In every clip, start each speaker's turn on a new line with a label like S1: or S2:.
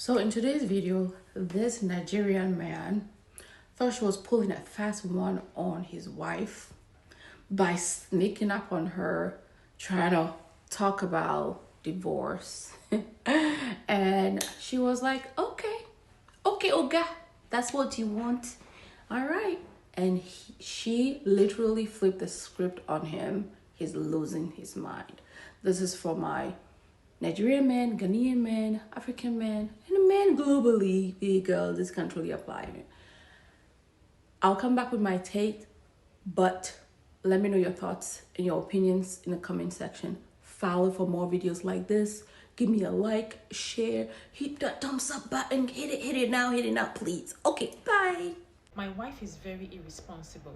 S1: So in today's video, this Nigerian man thought she was pulling a fast one on his wife by sneaking up on her, trying to talk about divorce. And she was like, okay, Oga, that's what you want. All right. And she literally flipped the script on him. He's losing his mind. This is for my Nigerian men, Ghanaian men, African men, and men globally. Big girl, this can't really apply. I'll come back with my take, but let me know your thoughts and your opinions in the comment section. Follow for more videos like this. Give me a like, share, hit that thumbs up button. Hit it now, please. Okay, bye.
S2: My wife is very irresponsible,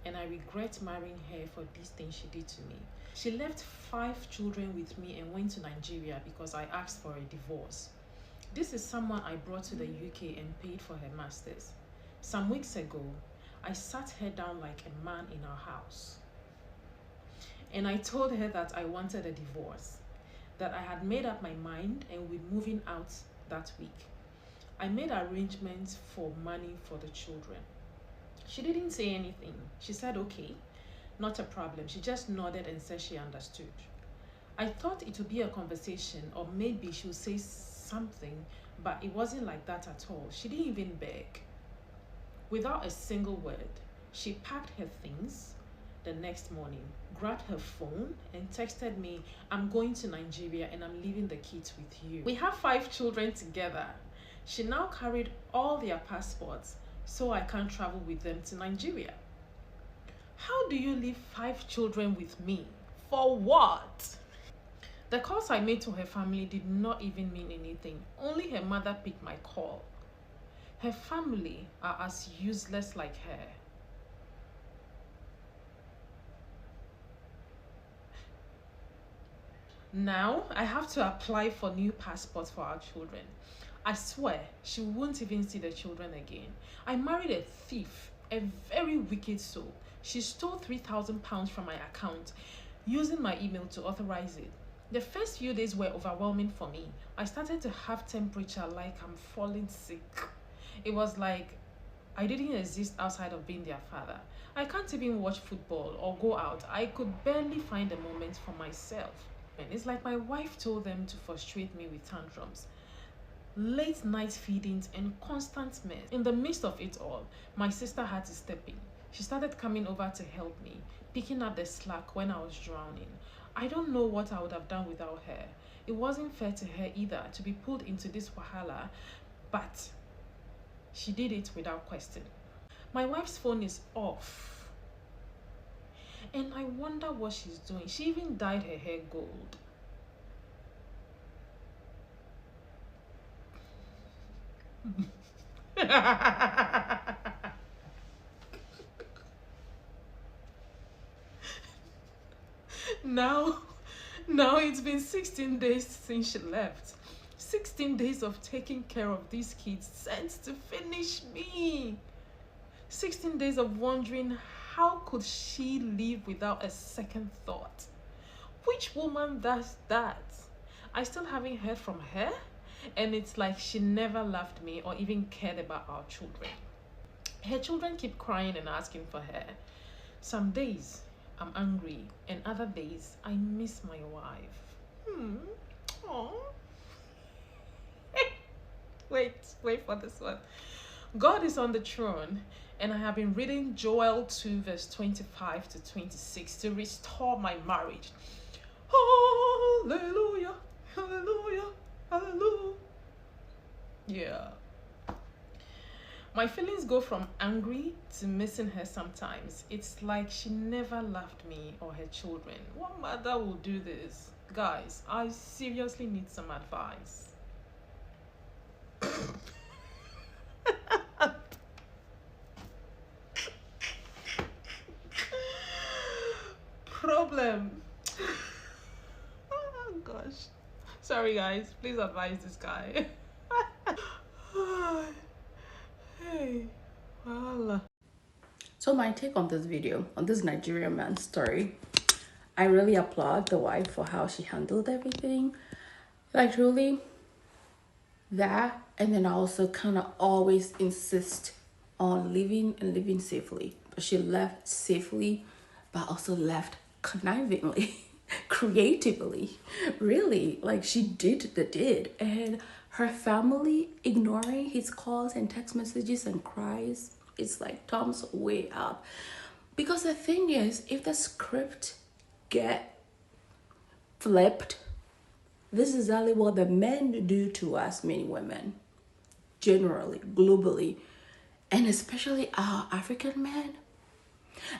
S2: and I regret marrying her for this thing she did to me. She left 5 children with me and went to Nigeria because I asked for a divorce. This is someone I brought to the UK and paid for her masters. Some weeks ago, I sat her down like a man in our house. And I told her that I wanted a divorce, that I had made up my mind and we're moving out that week. I made arrangements for money for the children. She didn't say anything. She said, okay, not a problem. She just nodded and said she understood. I thought it would be a conversation or maybe she would say something, but it wasn't like that at all. She didn't even beg. Without a single word, she packed her things the next morning, grabbed her phone and texted me, I'm going to Nigeria and I'm leaving the kids with you. We have 5 children together. She now carried all their passports, so I can't travel with them to Nigeria. How do you leave 5 children with me? For what? The calls I made to her family did not even mean anything. Only her mother picked my call. Her family are as useless like her. Now I have to apply for new passports for our children. I swear she won't even see the children again. I married a thief, a very wicked soul. She stole £3,000 from my account using my email to authorize it. The first few days were overwhelming for me. I started to have temperature like I'm falling sick. It was like I didn't exist outside of being their father. I can't even watch football or go out. I could barely find a moment for myself. It's like my wife told them to frustrate me with tantrums, late night feedings, and constant mess. In the midst of it all, my sister had to step in. She started coming over to help me, picking up the slack when I was drowning. I don't know what I would have done without her. It wasn't fair to her either to be pulled into this wahala, but she did it without question. My wife's phone is off, and I wonder what she's doing. She even dyed her hair gold. Now it's been 16 days since she left. 16 days of taking care of these kids sent to finish me. 16 days of wondering how could she live without a second thought. Which woman does that? I still haven't heard from her, and it's like she never loved me or even cared about our children. Her children keep crying and asking for her. Some days I'm angry, and other days I miss my wife. Aww. Wait for this one. God is on the throne, and I have been reading Joel 2 verse 25 to 26 to restore my marriage. Hallelujah, hallelujah, hallelujah. Yeah. My feelings go from angry to missing her sometimes. It's like she never loved me or her children. What mother will do this? Guys, I seriously need some advice. Problem. Oh gosh. Sorry guys, please advise this guy. Hey, voila.
S1: So my take on this video, on this Nigerian man's story, I really applaud the wife for how she handled everything. Like, truly, That, and then I also kind of always insist on living and living safely. But she left safely, but also left connivingly, creatively. Really, like she did the did. And her family ignoring his calls and text messages and cries, it's like thumbs way up. Because the thing is, if the script get flipped, this is exactly what the men do to us, many women, generally, globally, and especially our African men.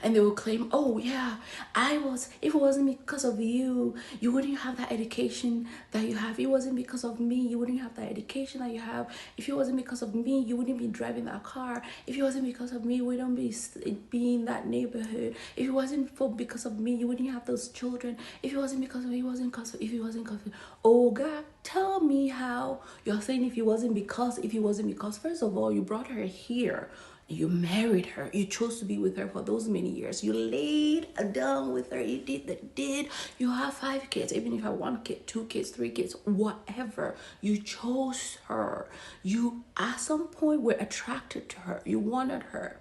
S1: And they will claim, oh yeah, if it wasn't because of you, you wouldn't have that education that you have. If it wasn't because of me, you wouldn't have that education that you have. If it wasn't because of me, you wouldn't be driving that car. If it wasn't because of me, we don't be in that neighborhood. If it wasn't because of me, you wouldn't have those children. If it wasn't because of me, if it wasn't because of, oh God, tell me how you're saying if it wasn't because, first of all, you brought her here. You married her. You chose to be with her for those many years. You laid down with her. You did the did. You have 5 kids. Even if you have 1 kid, 2 kids, 3 kids, whatever. You chose her. You, at some point, were attracted to her. You wanted her.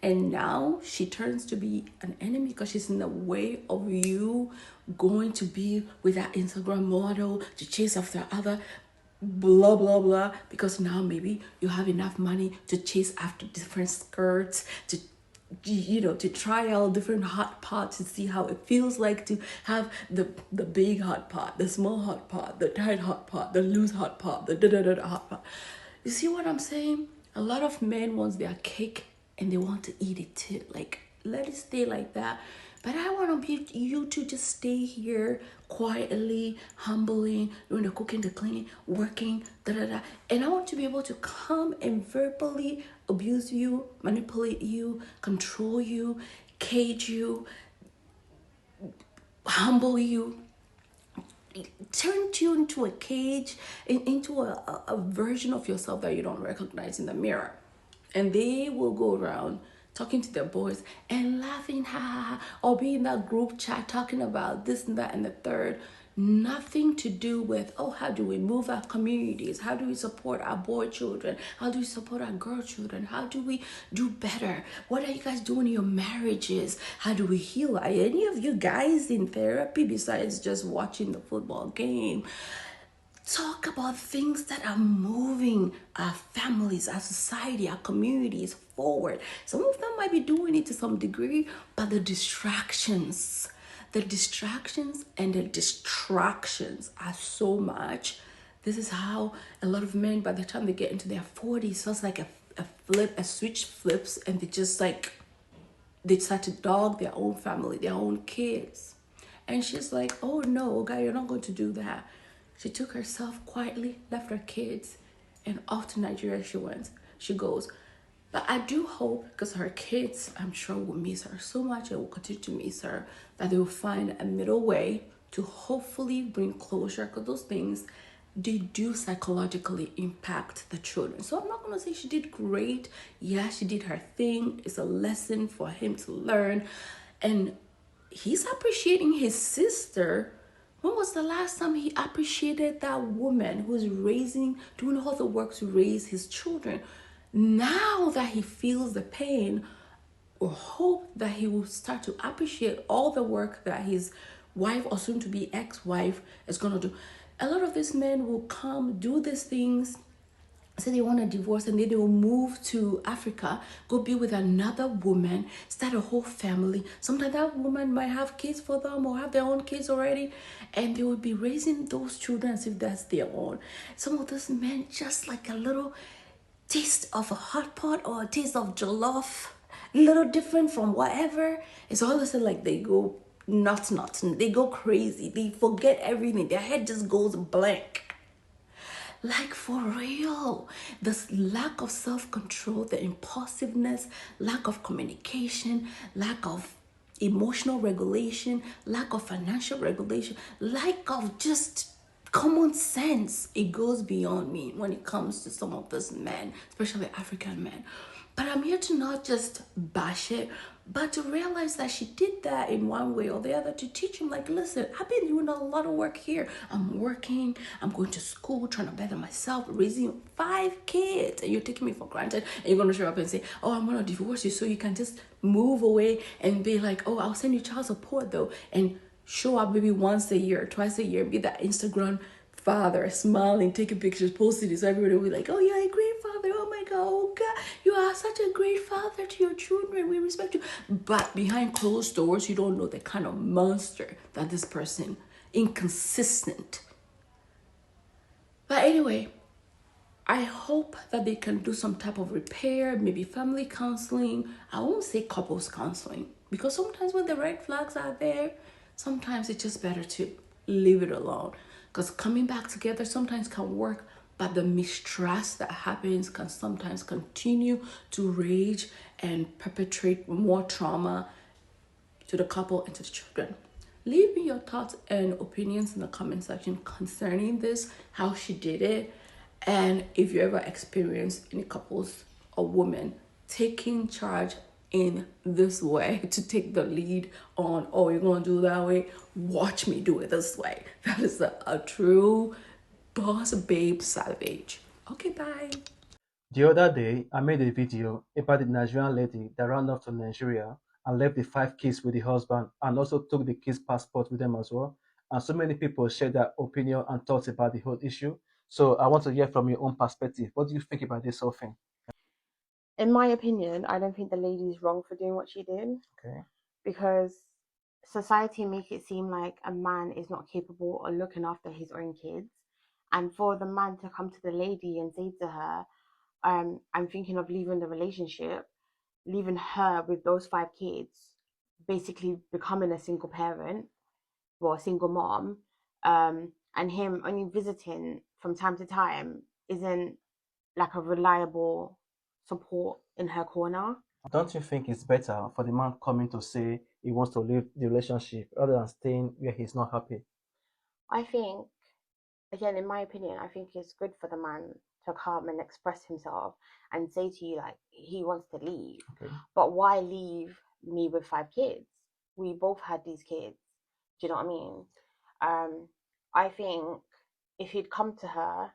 S1: And now she turns to be an enemy because she's in the way of you going to be with that Instagram model to chase after other blah blah blah, because now maybe you have enough money to chase after different skirts, to try out different hot pots to see how it feels like to have the big hot pot, the small hot pot, the tight hot pot, the loose hot pot, the da da da hot pot. You see what I'm saying? A lot of men want their cake and they want to eat it too. Like, let it stay like that. But I want you to just stay here quietly, humbly, doing the cooking, the cleaning, working, da da da. And I want to be able to come and verbally abuse you, manipulate you, control you, cage you, humble you, turn you into a cage, into a version of yourself that you don't recognize in the mirror. And they will go around talking to their boys and laughing, ha ha ha, or be in that group chat talking about this and that and the third. Nothing to do with, oh, how do we move our communities? How do we support our boy children? How do we support our girl children? How do we do better? What are you guys doing in your marriages? How do we heal? Are any of you guys in therapy besides just watching the football game? Talk about things that are moving our families, our society, our communities forward. Some of them might be doing it to some degree, but the distractions and the distractions are so much. This is how a lot of men, by the time they get into their 40s, feels like a switch flips, and they start to dog their own family, their own kids. And she's like, oh no, guy, you're not going to do that. She took herself quietly, left her kids, and off to Nigeria she goes. But I do hope, because her kids, I'm sure, will miss her so much and will continue to miss her, that they will find a middle way to hopefully bring closure, because those things, they do psychologically impact the children. So I'm not going to say she did great. Yeah, she did her thing. It's a lesson for him to learn. And he's appreciating his sister. When was the last time he appreciated that woman who's doing all the work to raise his children? Now that he feels the pain, or hope that he will start to appreciate all the work that his wife, or soon to be ex-wife, is going to do. A lot of these men will come, do these things, say they want a divorce, and then they will move to Africa, go be with another woman, start a whole family. Sometimes that woman might have kids for them or have their own kids already, and they will be raising those children as if that's their own. Some of those men, just like a little taste of a hot pot or a taste of jollof, a little different from whatever, it's all of a sudden like they go nuts, they go crazy, they forget everything, their head just goes blank. Like, for real, this lack of self-control, the impulsiveness, lack of communication, lack of emotional regulation, lack of financial regulation, lack of just common sense, it goes beyond me when it comes to some of these men, especially African men. But I'm here to not just bash it, but to realize that she did that in one way or the other to teach him, like, listen, I've been doing a lot of work here. I'm working, I'm going to school, trying to better myself, raising 5 kids, and you're taking me for granted. And you're going to show up and say, oh, I'm going to divorce you so you can just move away and be like, oh, I'll send you child support though. And show up maybe once a year, twice a year, be that Instagram father, smiling, taking pictures, posting this. Everybody will be like, oh, you're a great father. Oh my God, oh God, you are such a great father to your children. We respect you. But behind closed doors, you don't know the kind of monster that this person, inconsistent. But anyway, I hope that they can do some type of repair, maybe family counseling. I won't say couples counseling because sometimes when the red flags are there, sometimes it's just better to leave it alone. Because coming back together sometimes can work, but the mistrust that happens can sometimes continue to rage and perpetrate more trauma to the couple and to the children. Leave me your thoughts and opinions in the comment section concerning this, how she did it, and if you ever experienced any couples or women taking charge in this way to take the lead on, oh, you're gonna do that way, watch me do it this way. That is a true boss babe savage. Okay, bye.
S3: The other day, I made a video about the Nigerian lady that ran off to Nigeria and left the 5 kids with the husband and also took the kids' passport with them as well. And so many people shared their opinion and thoughts about the whole issue. So I want to hear from your own perspective. What do you think about this whole thing?
S4: In my opinion, I don't think the lady's wrong for doing what she did
S3: Okay.
S4: because society make it seem like a man is not capable of looking after his own kids. And for the man to come to the lady and say to her, I'm thinking of leaving the relationship, leaving her with those 5 kids, basically becoming a single parent, well, a single mom, and him only visiting from time to time isn't like a reliable support in her corner.
S3: Don't you think it's better for the man coming to say he wants to leave the relationship rather than staying where he's not happy?
S4: I think, again, in my opinion, I think it's good for the man to come and express himself and say to you, like, he wants to leave.
S3: Okay.
S4: But why leave me with 5 kids? We both had these kids. Do you know what I mean? I think if he'd come to her,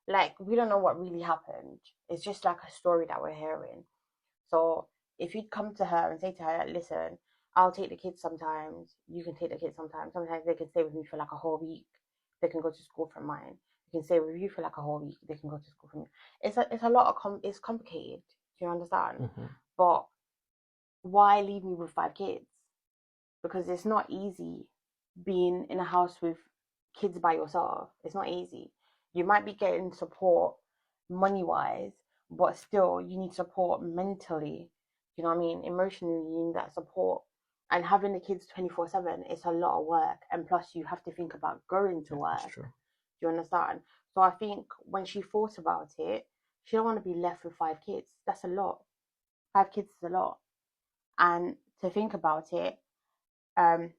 S4: like, we don't know what really happened. It's just like a story that we're hearing. So if you'd come to her and say to her, listen, I'll take the kids sometimes, you can take the kids sometimes. Sometimes they can stay with me for like a whole week. They can go to school from mine. You can stay with you for like a whole week. They can go to school from you. It's a lot of it's complicated. Do you understand?
S3: Mm-hmm.
S4: But why leave me with 5 kids? Because it's not easy being in a house with kids by yourself. It's not easy. You might be getting support money wise, but still you need support mentally. You know what I mean? Emotionally, you need that support. And having the kids 24/7, it's a lot of work. And plus, you have to think about going to
S3: Yeah, that's
S4: work.
S3: true.
S4: Do you understand? So I think when she thought about it, she don't want to be left with 5 kids. That's a lot. 5 kids is a lot. And to think about it, um,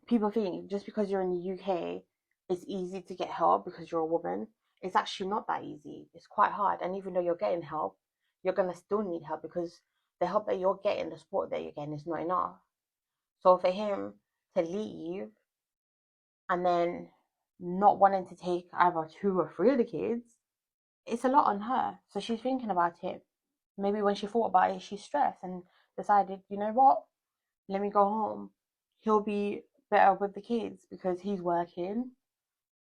S4: people think just because you're in the UK, it's easy to get help because you're a woman. It's actually not that easy. It's quite hard. And even though you're getting help, you're going to still need help because the help that you're getting, the support that you're getting is not enough. So for him to leave and then not wanting to take either 2 or 3 of the kids, it's a lot on her. So she's thinking about it. Maybe when she thought about it, she's stressed and decided, you know what? Let me go home. He'll be better with the kids because he's working.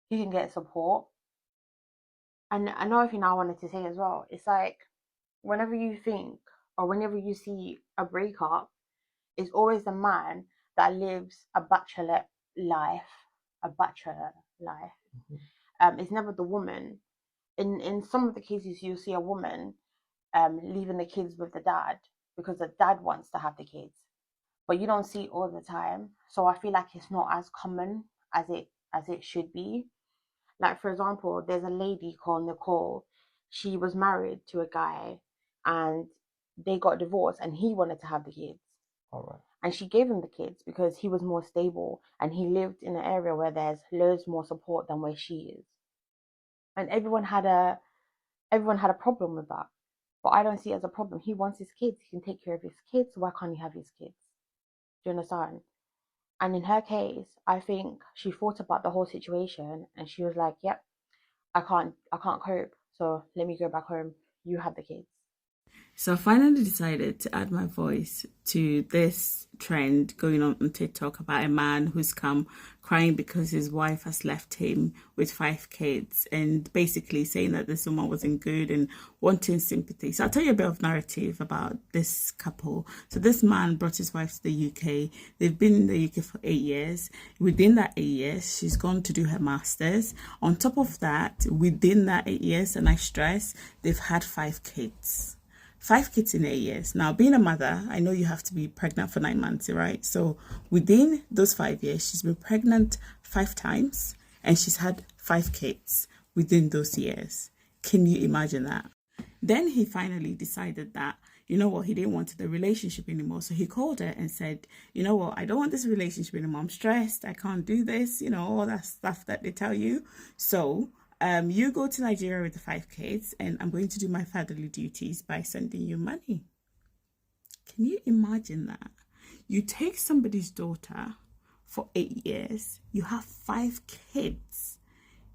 S4: He can get support. And another thing I wanted to say as well, it's like whenever you think or whenever you see a breakup, it's always the man that lives a bachelor life, a bachelor life.
S3: Mm-hmm.
S4: It's never the woman. In some of the cases, you'll see a woman leaving the kids with the dad because the dad wants to have the kids, but you don't see it all the time. So I feel like it's not as common as it should be. Like for example, there's a lady called Nicole. She was married to a guy, and they got divorced, and he wanted to have the kids.
S3: All right.
S4: And she gave him the kids because he was more stable and he lived in an area where there's loads more support than where she is. And everyone had a problem with that. But I don't see it as a problem. He wants his kids. He can take care of his kids. Why can't he have his kids? Do you understand? And in her case, I think she thought about the whole situation and she was like, "Yep, I can't cope. So let me go back home. You have the kids."
S1: So I finally decided to add my voice to this trend going on TikTok about a man who's come crying because his wife has left him with 5 kids, and basically saying that this woman wasn't good and wanting sympathy. So I'll tell you a bit of narrative about this couple. So this man brought his wife to the UK. They've been in the UK for 8 years. Within that 8 years, she's gone to do her master's. On top of that, within that 8 years, and I stress, they've had 5 kids. 5 kids in 8 years. Now, being a mother, I know you have to be pregnant for 9 months, right? So within those 5 years, she's been pregnant 5 times and she's had 5 kids within those years. Can you imagine that? Then he finally decided that, you know what, he didn't want the relationship anymore. So he called her and said, you know what, I don't want this relationship anymore. I'm stressed. I can't do this, all that stuff that they tell you. So you go to Nigeria with the 5 kids and I'm going to do my fatherly duties by sending you money. Can you imagine that? You take somebody's daughter for 8 years, you have 5 kids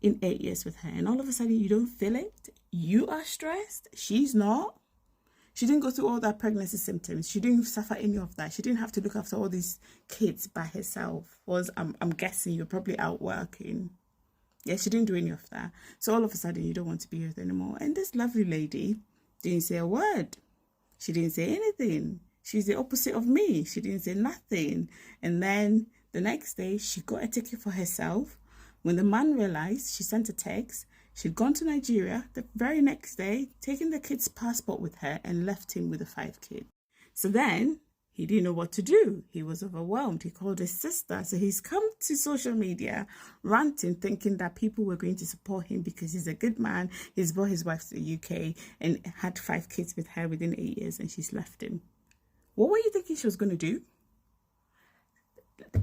S1: in 8 years with her, and all of a sudden you don't feel it? You are stressed? She's not. She didn't go through all that pregnancy symptoms. She didn't suffer any of that. She didn't have to look after all these kids by herself. I'm guessing you're probably out working. Yeah, she didn't do any of that. So all of a sudden, you don't want to be with her anymore. And this lovely lady didn't say a word. She didn't say anything. She's the opposite of me. She didn't say nothing. And then the next day, she got a ticket for herself. When the man realized, she sent a text. She'd gone to Nigeria the very next day, taken the kid's passport with her and left him with the 5 kids. So then he didn't know what to do. He was overwhelmed. He called his sister. So he's come to social media ranting, thinking that people were going to support him because he's a good man. He's brought his wife to the UK and had 5 kids with her within 8 years and she's left him. What were you thinking she was going to do?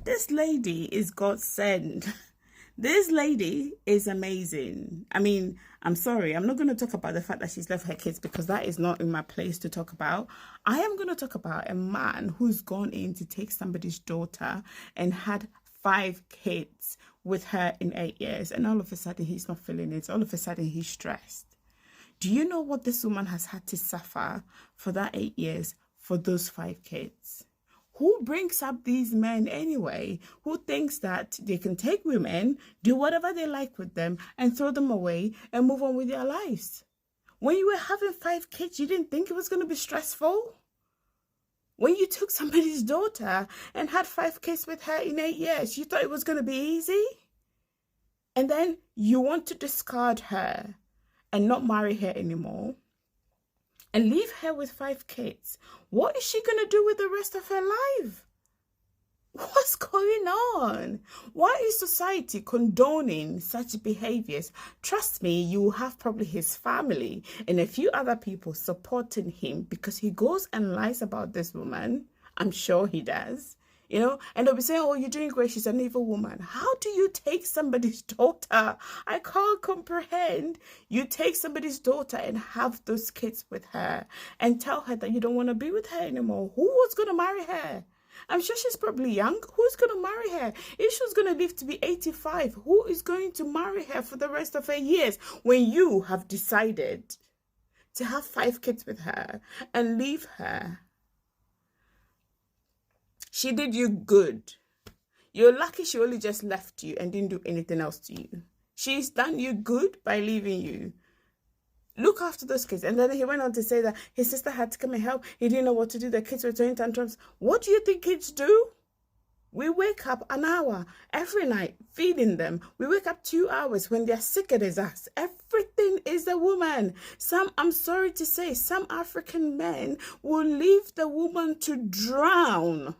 S1: This lady is God sent. This lady is amazing. I mean, I'm sorry, I'm not going to talk about the fact that she's left her kids because that is not in my place to talk about. I am going to talk about a man who's gone in to take somebody's daughter and had 5 kids with her in 8 years. And all of a sudden, he's not feeling it. All of a sudden, he's stressed. Do you know what this woman has had to suffer for that 8 years for those 5 kids? Who brings up these men anyway? Who thinks that they can take women, do whatever they like with them, and throw them away and move on with their lives? When you were having 5 kids, you didn't think it was going to be stressful? When you took somebody's daughter and had 5 kids with her in 8 years, you thought it was going to be easy? And then you want to discard her and not marry her anymore? And leave her with 5 kids. What is she going to do with the rest of her life? What's going on? Why is society condoning such behaviors? Trust me, you will have probably his family and a few other people supporting him because he goes and lies about this woman. I'm sure he does. And they'll be saying, oh, you're doing great. She's an evil woman. How do you take somebody's daughter? I can't comprehend. You take somebody's daughter and have those kids with her and tell her that you don't want to be with her anymore. Who was going to marry her? I'm sure she's probably young. Who's going to marry her? If she was going to live to be 85, who is going to marry her for the rest of her years when you have decided to have 5 kids with her and leave her? She did you good. You're lucky she only just left you and didn't do anything else to you. She's done you good by leaving you. Look after those kids. And then he went on to say that his sister had to come and help. He didn't know what to do. The kids were throwing tantrums. What do you think kids do? We wake up an hour every night feeding them. We wake up 2 hours when they're sicker than us. Everything is a woman. I'm sorry to say, some African men will leave the woman to drown.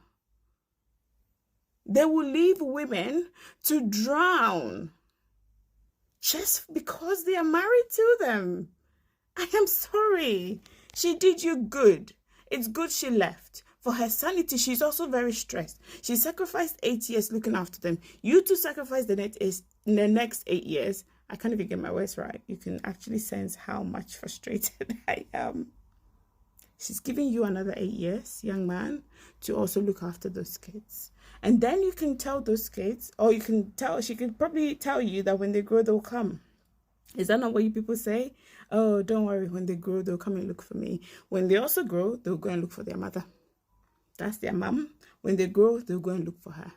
S1: They will leave women to drown just because they are married to them. I am sorry. She did you good. It's good she left.
S5: For her sanity, she's also very stressed. She sacrificed 8 years looking after them. You two sacrifice the next 8 years. I can't even get my words right. You can actually sense how much frustrated I am. She's giving you another 8 years, young man, to also look after those kids. And then you can tell those kids, or you can tell, she could probably tell you that when they grow, they'll come. Is that not what you people say? Oh, don't worry, when they grow, they'll come and look for me. When they also grow, they'll go and look for their mother. That's their mom. When they grow, they'll go and look for her.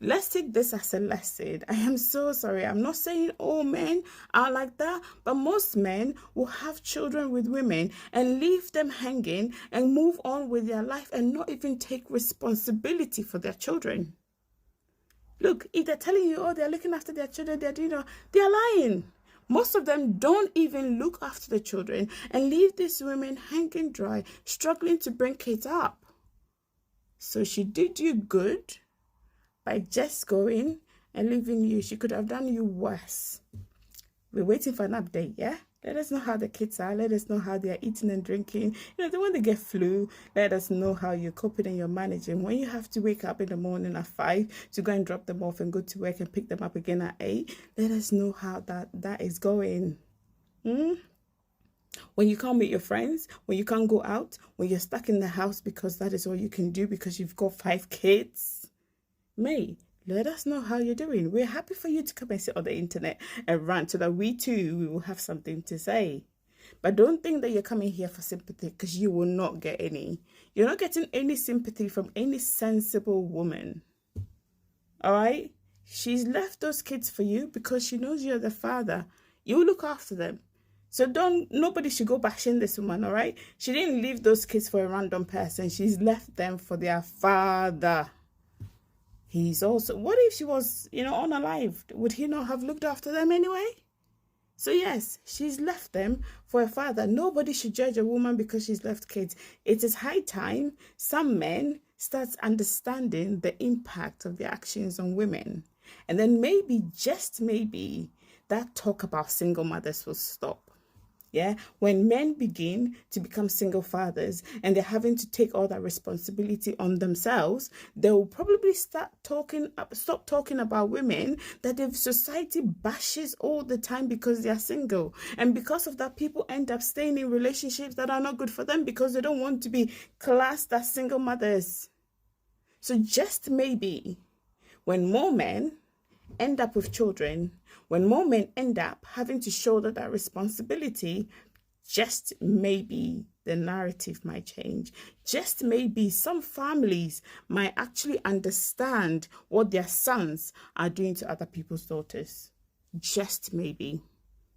S5: Let's take this as a lesson. I am so sorry. I'm not saying all men are like that, but most men will have children with women and leave them hanging and move on with their life and not even take responsibility for their children. Look, if they're telling you, oh, they're looking after their children, they're lying. Most of them don't even look after the children and leave these women hanging dry, struggling to bring kids up. So she did you good by just going and leaving you. She could have done you worse. We're waiting for an update, yeah? Let us know how the kids are. Let us know how they are eating and drinking. The one they get flu, let us know how you're coping and you're managing. When you have to wake up in the morning at 5 to go and drop them off and go to work and pick them up again at 8, let us know how that is going. When you can't meet your friends, when you can't go out, when you're stuck in the house because that is all you can do because you've got 5 kids. May, let us know how you're doing. We're happy for you to come and sit on the internet and rant so that we too will have something to say. But don't think that you're coming here for sympathy, because you will not get any. You're not getting any sympathy from any sensible woman. All right? She's left those kids for you because she knows you're the father. You look after them. So nobody should go bashing this woman, all right? She didn't leave those kids for a random person. She's left them for their father. He's also, what if she was, unalived? Would he not have looked after them anyway? So yes, she's left them for a father. Nobody should judge a woman because she's left kids. It is high time some men start understanding the impact of their actions on women. And then maybe, just maybe, that talk about single mothers will stop. Yeah, when men begin to become single fathers and they're having to take all that responsibility on themselves, they will probably stop talking about women that the society bashes all the time because they are single. And because of that, people end up staying in relationships that are not good for them because they don't want to be classed as single mothers. So just maybe, when more men end up with children, when more men end up having to shoulder that responsibility, just maybe the narrative might change. Just maybe some families might actually understand what their sons are doing to other people's daughters. Just maybe.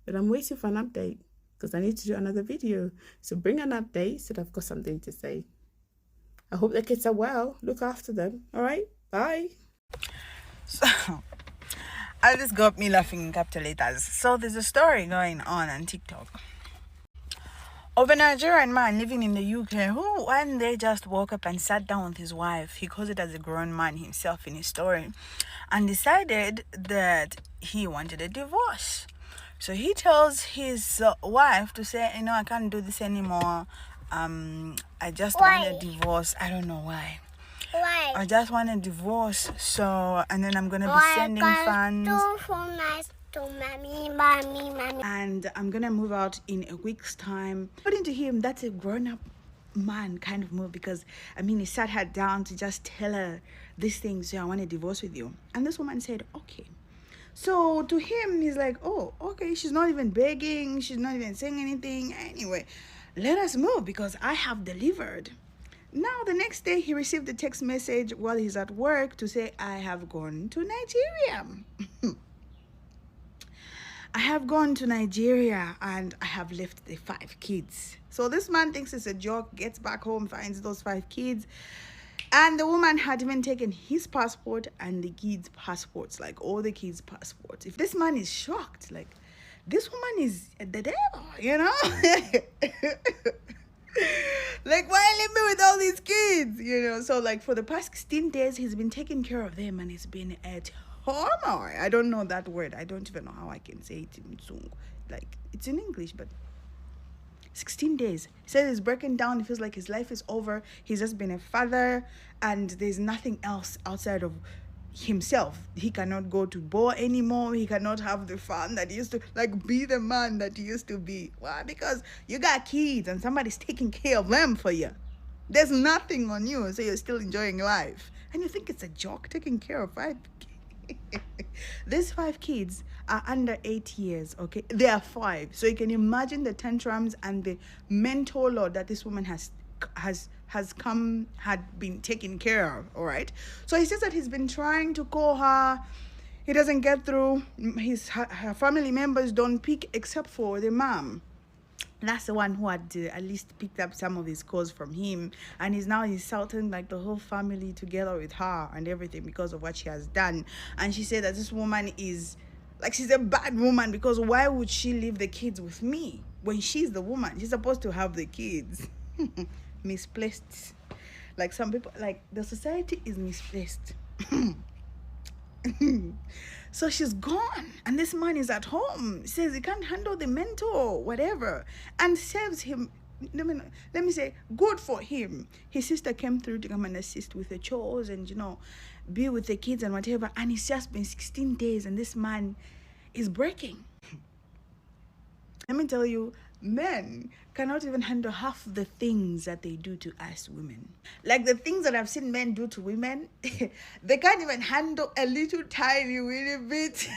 S5: But I'm waiting for an update because I need to do another video. So bring an update so that I've got something to say. I hope the kids are well. Look after them. All right? Bye.
S6: So, this got me laughing in capital letters. So there's a story going on TikTok of a Nigerian man living in the UK who one day just woke up and sat down with his wife. He calls it as a grown man himself in his story, and decided that he wanted a divorce. So he tells his wife to say, I can't do this anymore. I just want a divorce. I don't know why.
S7: Why?
S6: I just want a divorce. So, and then I'm going to be sending funds.
S7: So nice to mommy.
S6: And I'm going to move out in a week's time. According to him, that's a grown-up man kind of move, because, he sat her down to just tell her these things. I want a divorce with you. And this woman said, okay. So to him, he's like, oh, okay, she's not even begging. She's not even saying anything. Anyway, let us move because I have delivered. Now, the next day, he received a text message while he's at work to say, I have gone to Nigeria. I have gone to Nigeria and I have left the 5 kids. So this man thinks it's a joke, gets back home, finds those 5 kids. And the woman had even taken his passport and the kids' passports, like all the kids' passports. If this man is shocked, like, this woman is the devil, Like, why leave me with all these kids, So, like, for the past 16 days, he's been taking care of them, and it's been a turmoil. I don't know that word. I don't even know how I can say it in Zungu. Like, it's in English, but 16 days. He says he's breaking down. He feels like his life is over. He's just been a father, and there's nothing else outside of himself. He cannot go to bar anymore. He cannot have the fun that he used to, like, be the man that he used to be. Why? Because you got kids and somebody's taking care of them for you. There's nothing on you, so you're still enjoying life. And you think it's a joke taking care of 5 kids. These 5 kids are under 8 years, okay? They are 5. So you can imagine the tantrums and the mental load that this woman had been taken care of, all right? So he says that he's been trying to call her. He doesn't get through. Her family members don't pick except for the mom. That's the one who had at least picked up some of his calls from him, and he's now insulting like the whole family together with her and everything because of what she has done. And she said that this woman is like, she's a bad woman, because why would she leave the kids with me when she's the woman? She's supposed to have the kids. Misplaced. Like, some people, like, the society is misplaced. So she's gone, and this man is at home. Says he can't handle the mental whatever, and saves him. Let me say, good for him. His sister came through to come and assist with the chores and, you know, be with the kids and whatever. And it's just been 16 days, and this man is breaking. Let me tell you, men cannot even handle half the things that they do to us women. Like, the things that I've seen men do to women, they can't even handle a little tiny little bit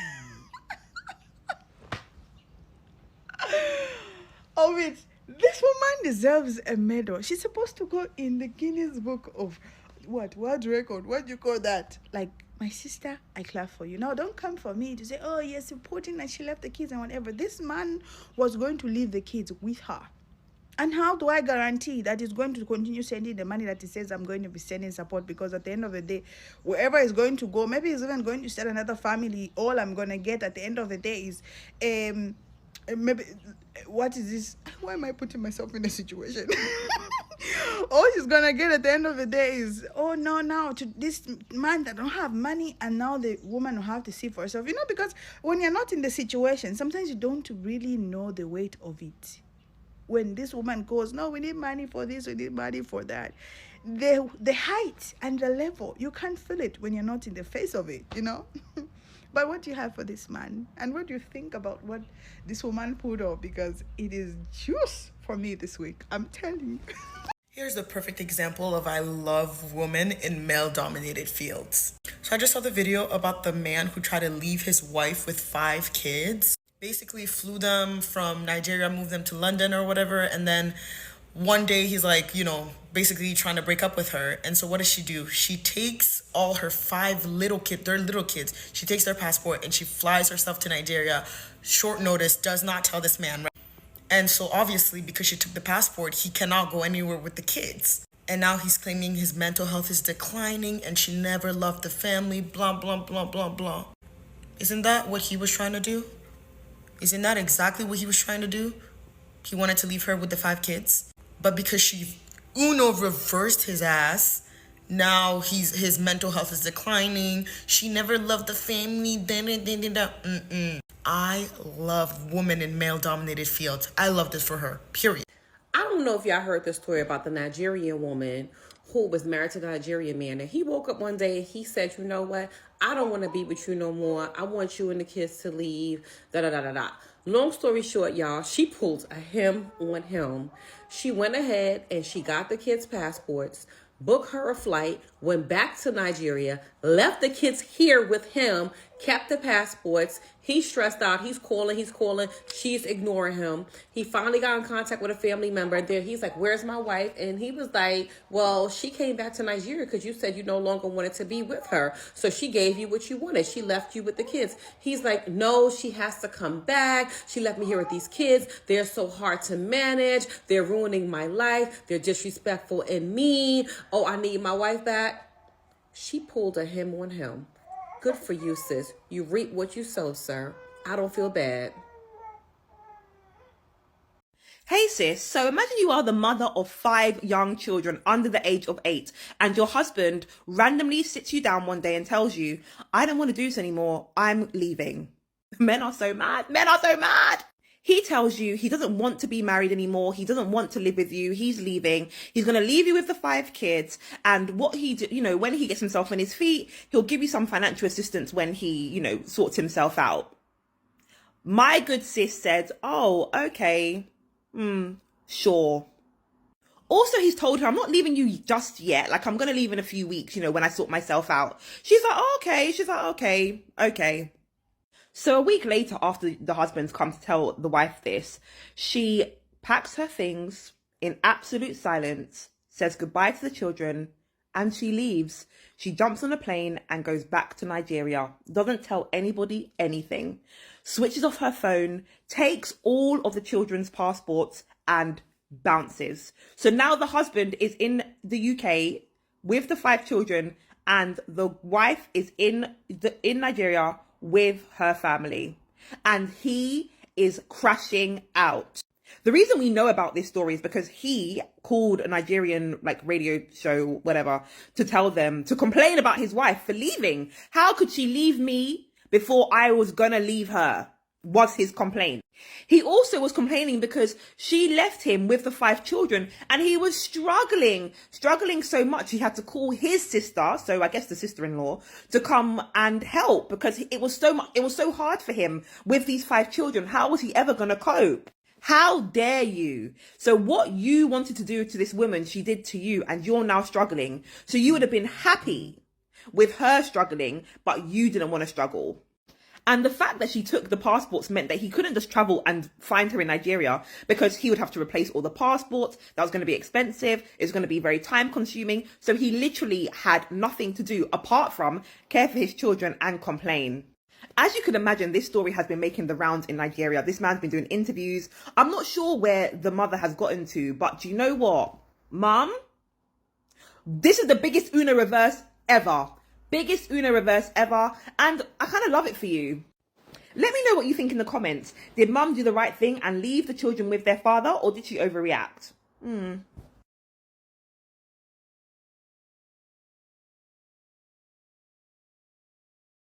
S6: of it. This woman deserves a medal. She's supposed to go in the Guinness Book of world record. What do you call that? Like, my sister, I clap for you. Now, don't come for me to say, oh, you're supporting that she left the kids and whatever. This man was going to leave the kids with her. And how do I guarantee that he's going to continue sending the money that he says I'm going to be sending support? Because at the end of the day, wherever he's going to go, maybe he's even going to start another family. All I'm going to get at the end of the day is, maybe, what is this? Why am I putting myself in a situation? All she's going to get at the end of the day is, oh, no, now to this man that don't have money, and now the woman will have to see for herself. You know, because when you're not in the situation, sometimes you don't really know the weight of it. When this woman goes, no, we need money for this, we need money for that. The height and the level, you can't feel it when you're not in the face of it, you know. But what do you have for this man? And what do you think about what this woman put up? Because it is juice for me this week, I'm telling you.
S8: Here's the perfect example of I love women in male-dominated fields. So I just saw the video about the man who tried to leave his wife with 5 kids. Basically flew them from Nigeria, moved them to London or whatever, and then one day he's like, you know, basically trying to break up with her. And so what does she do? She takes all her 5 little kids, they're little kids, she takes their passport and she flies herself to Nigeria, short notice, does not tell this man. And so obviously, because she took the passport, he cannot go anywhere with the kids. And now he's claiming his mental health is declining and she never loved the family, blah, blah, blah, blah, blah. Isn't that what he was trying to do? Isn't that exactly what he was trying to do? He wanted to leave her with the 5 kids. But because she reversed his ass, now his mental health is declining. She never loved the family. I love women in male-dominated fields. I love this for her, period.
S9: I don't know if y'all heard the story about the Nigerian woman who was married to the Nigerian man. And he woke up one day and he said, you know what? I don't want to be with you no more. I want you and the kids to leave. Da-da-da-da-da. Long story short, y'all, she pulled a him on him. She went ahead and she got the kids' passports, booked her a flight, went back to Nigeria, left the kids here with him, kept the passports. He's stressed out. He's calling. She's ignoring him. He finally got in contact with a family member. There, he's like, where's my wife? And he was like, well, she came back to Nigeria because you said you no longer wanted to be with her. So she gave you what you wanted. She left you with the kids. He's like, no, she has to come back. She left me here with these kids. They're so hard to manage. They're ruining my life. They're disrespectful and mean. Oh, I need my wife back. She pulled a him on him. Good for you, sis. You reap what you sow, sir. I don't feel bad.
S10: Hey sis, so imagine you are the mother of 5 young children under the age of 8 and your husband randomly sits you down one day and tells you, I don't want to do this anymore, I'm leaving. Men are so mad. He tells you he doesn't want to be married anymore. He doesn't want to live with you. He's leaving. He's going to leave you with the 5 kids. And what he, when he gets himself on his feet, he'll give you some financial assistance when he, sorts himself out. My good sis said, oh, okay, sure. Also, he's told her, I'm not leaving you just yet. Like, I'm going to leave in a few weeks, when I sort myself out. She's like, oh, okay. She's like, okay. So a week later, after the husband's come to tell the wife this, she packs her things in absolute silence, says goodbye to the children, and she leaves. She jumps on a plane and goes back to Nigeria, doesn't tell anybody anything, switches off her phone, takes all of the children's passports and bounces. So now the husband is in the UK with the 5 children and the wife is in Nigeria with her family, and he is crashing out. The reason we know about this story is because he called a Nigerian radio show, whatever, to tell them to complain about his wife for leaving. How could she leave me before I was gonna leave her? Was his complaint. He also was complaining because she left him with the 5 children and he was struggling so much he had to call his sister, so I guess the sister-in-law, to come and help because it was so hard for him with these 5 children. How was he ever going to cope? How dare you? So what you wanted to do to this woman, she did to you, and you're now struggling. So you would have been happy with her struggling, but you didn't want to struggle. And the fact that she took the passports meant that he couldn't just travel and find her in Nigeria because he would have to replace all the passports. That was going to be expensive. It was going to be very time consuming. So he literally had nothing to do apart from care for his children and complain. As you can imagine, this story has been making the rounds in Nigeria. This man's been doing interviews. I'm not sure where the mother has gotten to, but do you know what? Mum, this is the biggest Una reverse ever. Biggest Una reverse ever, and I kind of love it for you. Let me know what you think in the comments. Did mum do the right thing and leave the children with their father, or did she overreact?